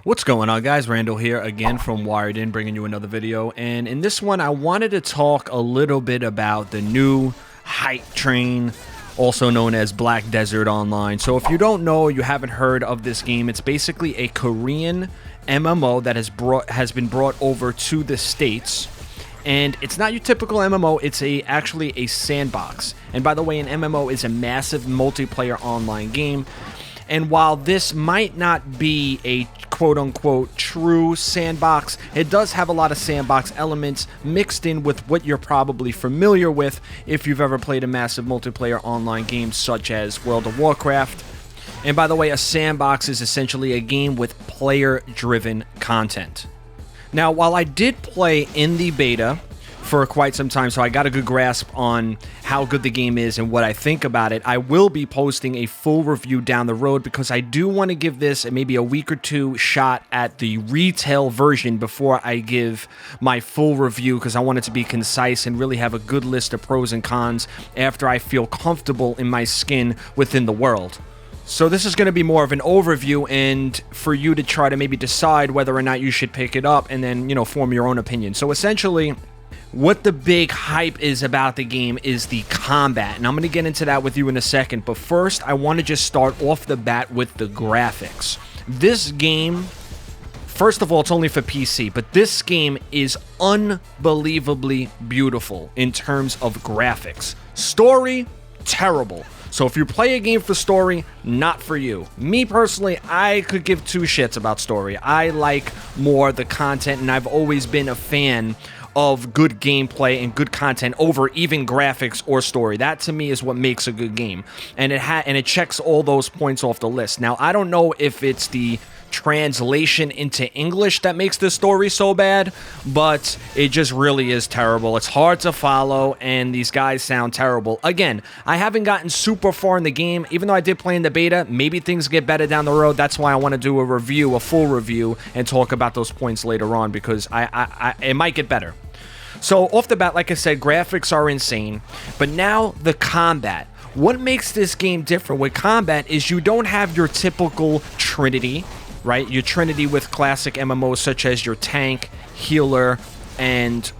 What's going on, guys? Randall here again from Wired In, bringing you another video. And in this one, I wanted to talk a little bit about the new hype train, also known as Black Desert Online. So if you don't know, you haven't heard of this game, it's basically a Korean MMO that has been brought over to the States. And it's not your typical MMO, it's actually a sandbox. And by the way, an MMO is a massive multiplayer online game. And while this might not be a quote-unquote true sandbox, it does have a lot of sandbox elements mixed in with what you're probably familiar with if you've ever played a massive multiplayer online game such as World of Warcraft. And by the way, a sandbox is essentially a game with player-driven content. Now, while I did play in the beta for quite some time, so I got a good grasp on how good the game is and what I think about it, I will be posting a full review down the road because I do want to give this maybe a week or two shot at the retail version before I give my full review, because I want it to be concise and really have a good list of pros and cons after I feel comfortable in my skin within the world. So this is going to be more of an overview and for you to try to maybe decide whether or not you should pick it up and then, form your own opinion. So essentially, what the big hype is about the game is the combat, and I'm going to get into that with you in a second, but first I want to just start off the bat with the graphics. This game, first of all, it's only for PC, but this game is unbelievably beautiful in terms of graphics. Story, terrible. So if you play a game for story, not for you. Me personally, I could give two shits about story. I like more the content, and I've always been a fan of good gameplay and good content over even graphics or story. That to me is what makes a good game, and it checks all those points off the list. Now, I don't know if it's the translation into English that makes the story so bad, but it just really is terrible. It's hard to follow, and these guys sound terrible. Again, I haven't gotten super far in the game, even though I did play in the beta. Maybe things get better down the road. That's why I want to do a full review, and talk about those points later on, because it might get better. So off the bat, like I said, graphics are insane, but now the combat. What makes this game different with combat is you don't have your typical trinity, right? Your trinity with classic MMOs such as your tank, healer, and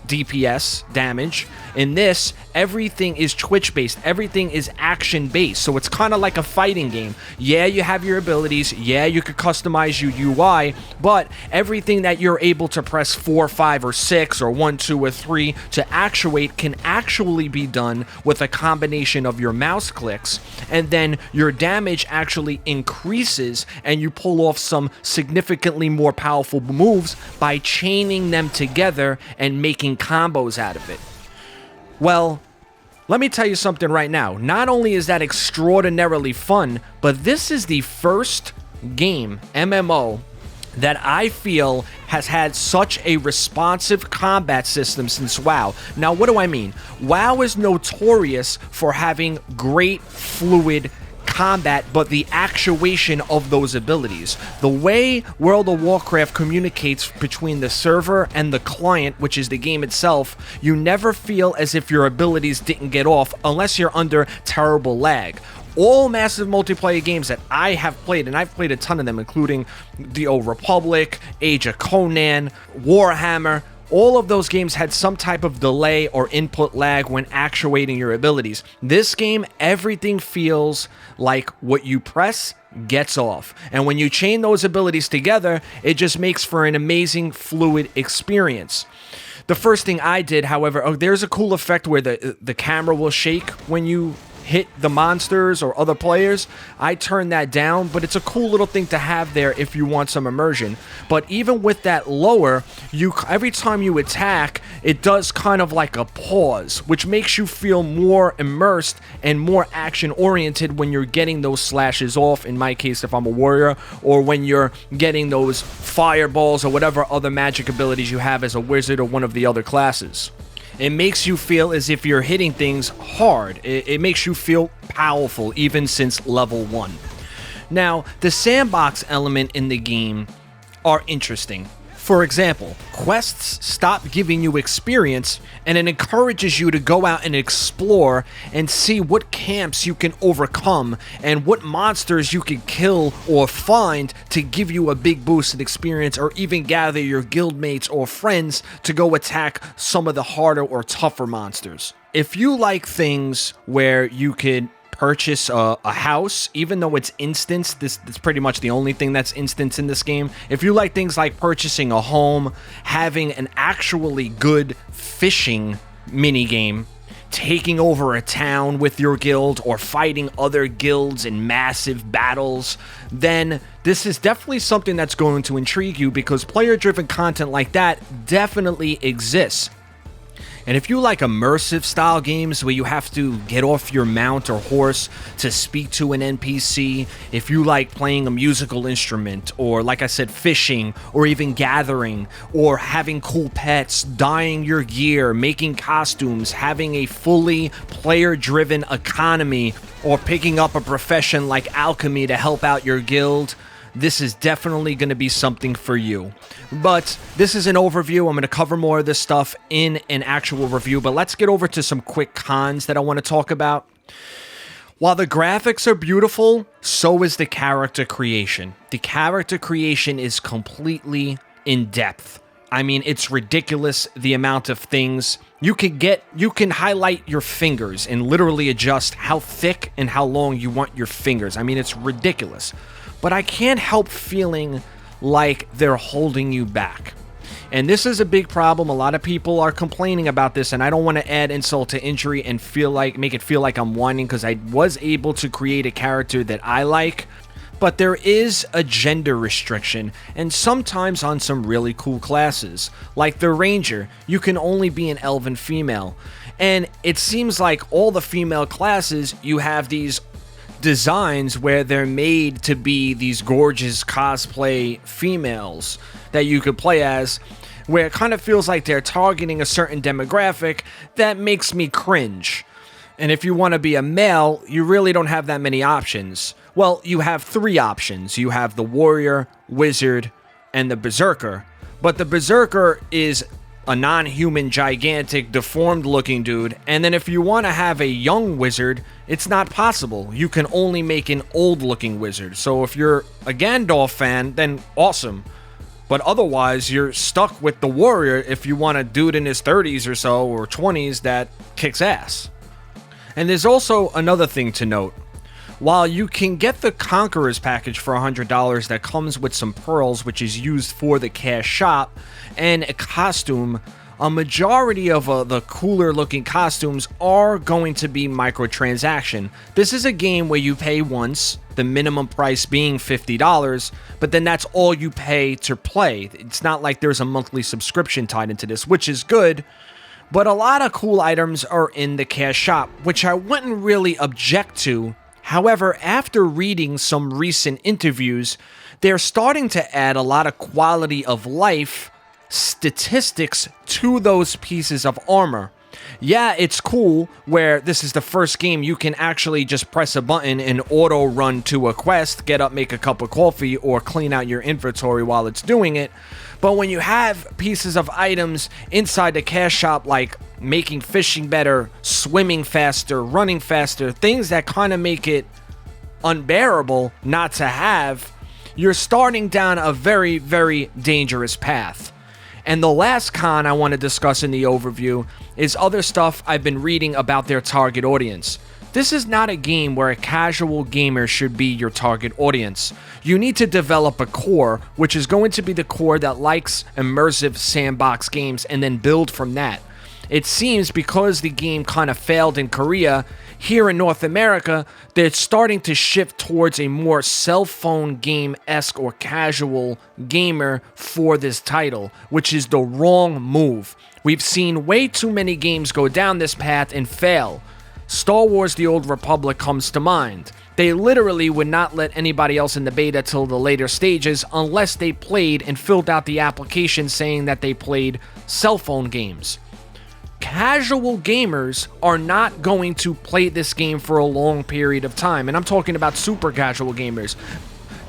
DPS damage. In this, everything is Twitch-based. Everything is action-based. So it's kind of like a fighting game. Yeah, you have your abilities. Yeah, you could customize your UI. But everything that you're able to press 4, 5, or 6, or 1, 2, or 3 to actuate can actually be done with a combination of your mouse clicks. And then your damage actually increases, and you pull off some significantly more powerful moves by chaining them together and making combos out of it. Well, let me tell you something right now. Not only is that extraordinarily fun, but this is the first game, MMO, that I feel has had such a responsive combat system since WoW. Now, what do I mean? WoW is notorious for having great fluid combat, but the actuation of those abilities. The way World of Warcraft communicates between the server and the client, which is the game itself, you never feel as if your abilities didn't get off unless you're under terrible lag. All massive multiplayer games that I have played, and I've played a ton of them, including the Old Republic, Age of Conan, Warhammer, all of those games had some type of delay or input lag when actuating your abilities. This game, everything feels like what you press gets off. And when you chain those abilities together, it just makes for an amazing fluid experience. The first thing I did, however, there's a cool effect where the camera will shake when you hit the monsters or other players. I turned that down, but it's a cool little thing to have there if you want some immersion. But even with that lower, every time you attack, it does kind of like a pause, which makes you feel more immersed and more action-oriented when you're getting those slashes off, in my case if I'm a warrior, or when you're getting those fireballs or whatever other magic abilities you have as a wizard or one of the other classes. It makes you feel as if you're hitting things hard. It makes you feel powerful, even since level 1. Now, the sandbox element in the game are interesting. For example, quests stop giving you experience, and it encourages you to go out and explore and see what camps you can overcome and what monsters you can kill or find to give you a big boost in experience, or even gather your guildmates or friends to go attack some of the harder or tougher monsters. If you like things where you could purchase a house, even though it's instance, this is pretty much the only thing that's instance in this game. If you like things like purchasing a home, having an actually good fishing minigame, taking over a town with your guild, or fighting other guilds in massive battles, then this is definitely something that's going to intrigue you, because player-driven content like that definitely exists. And if you like immersive style games where you have to get off your mount or horse to speak to an NPC, if you like playing a musical instrument, or like I said, fishing, or even gathering, or having cool pets, dyeing your gear, making costumes, having a fully player-driven economy, or picking up a profession like alchemy to help out your guild, this is definitely going to be something for you. But this is an overview. I'm going to cover more of this stuff in an actual review, but let's get over to some quick cons that I want to talk about. While the graphics are beautiful, so is the character creation. The character creation is completely in depth. I mean, it's ridiculous the amount of things you can highlight your fingers and literally adjust how thick and how long you want your fingers. I mean, it's ridiculous. But I can't help feeling like they're holding you back. And this is a big problem. A lot of people are complaining about this, and I don't want to add insult to injury and make it feel like I'm whining, because I was able to create a character that I like. But there is a gender restriction, and sometimes on some really cool classes. Like the Ranger, you can only be an elven female. And it seems like all the female classes, you have these designs where they're made to be these gorgeous cosplay females that you could play as, where it kind of feels like they're targeting a certain demographic that makes me cringe. And if you want to be a male, you really don't have that many options. Well, you have 3 options. You have the warrior, wizard, and the berserker. But the berserker is a non-human, gigantic, deformed-looking dude, and then if you want to have a young wizard, it's not possible. You can only make an old-looking wizard. So if you're a Gandalf fan, then awesome. But otherwise, you're stuck with the warrior if you want a dude in his 30s or so, or 20s, that kicks ass. And there's also another thing to note. While you can get the Conqueror's package for $100 that comes with some pearls, which is used for the cash shop, and a costume, a majority of the cooler looking costumes are going to be microtransaction. This is a game where you pay once, the minimum price being $50, but then that's all you pay to play. It's not like there's a monthly subscription tied into this, which is good. But a lot of cool items are in the cash shop, which I wouldn't really object to. However, after reading some recent interviews, they're starting to add a lot of quality of life statistics to those pieces of armor. Yeah, it's cool where this is the first game you can actually just press a button and auto run to a quest, get up, make a cup of coffee, or clean out your inventory while it's doing it. But when you have pieces of items inside the cash shop, like making fishing better, swimming faster, running faster, things that kind of make it unbearable not to have, you're starting down a very, very dangerous path. And the last con I want to discuss in the overview is other stuff I've been reading about their target audience. This is not a game where a casual gamer should be your target audience. You need to develop a core, which is going to be the core that likes immersive sandbox games, and then build from that. It seems because the game kind of failed in Korea, here in North America, they're starting to shift towards a more cell phone game-esque or casual gamer for this title, which is the wrong move. We've seen way too many games go down this path and fail. Star Wars: The Old Republic comes to mind. They literally would not let anybody else in the beta till the later stages unless they played and filled out the application saying that they played cell phone games. Casual gamers are not going to play this game for a long period of time, and I'm talking about super casual gamers.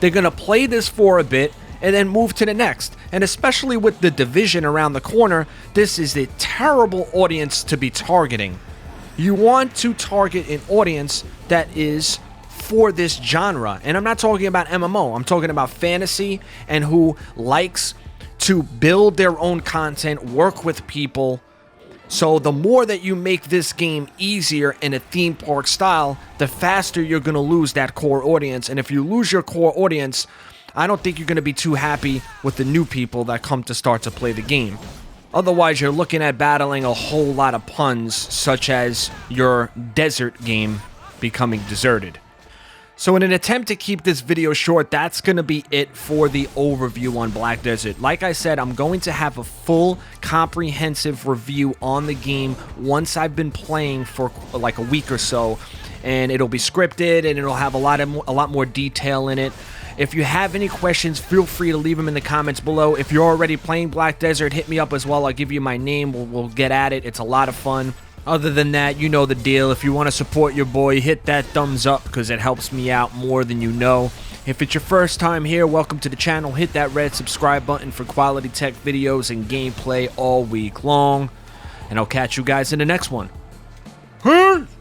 They're going to play this for a bit, and then move to the next. And especially with the division around the corner, this is a terrible audience to be targeting. You want to target an audience that is for this genre. And I'm not talking about MMO. I'm talking about fantasy and who likes to build their own content, work with people. So the more that you make this game easier in a theme park style, the faster you're going to lose that core audience. And if you lose your core audience, I don't think you're going to be too happy with the new people that come to start to play the game. Otherwise, you're looking at battling a whole lot of puns, such as your desert game becoming deserted. So in an attempt to keep this video short, that's going to be it for the overview on Black Desert. Like I said, I'm going to have a full comprehensive review on the game once I've been playing for like a week or so, and it'll be scripted and it'll have a lot more detail in it. If you have any questions, feel free to leave them in the comments below. If you're already playing Black Desert, hit me up as well. I'll give you my name. We'll get at it. It's a lot of fun. Other than that, you know the deal. If you want to support your boy, hit that thumbs up because it helps me out more than you know. If it's your first time here, welcome to the channel. Hit that red subscribe button for quality tech videos and gameplay all week long. And I'll catch you guys in the next one. Peace!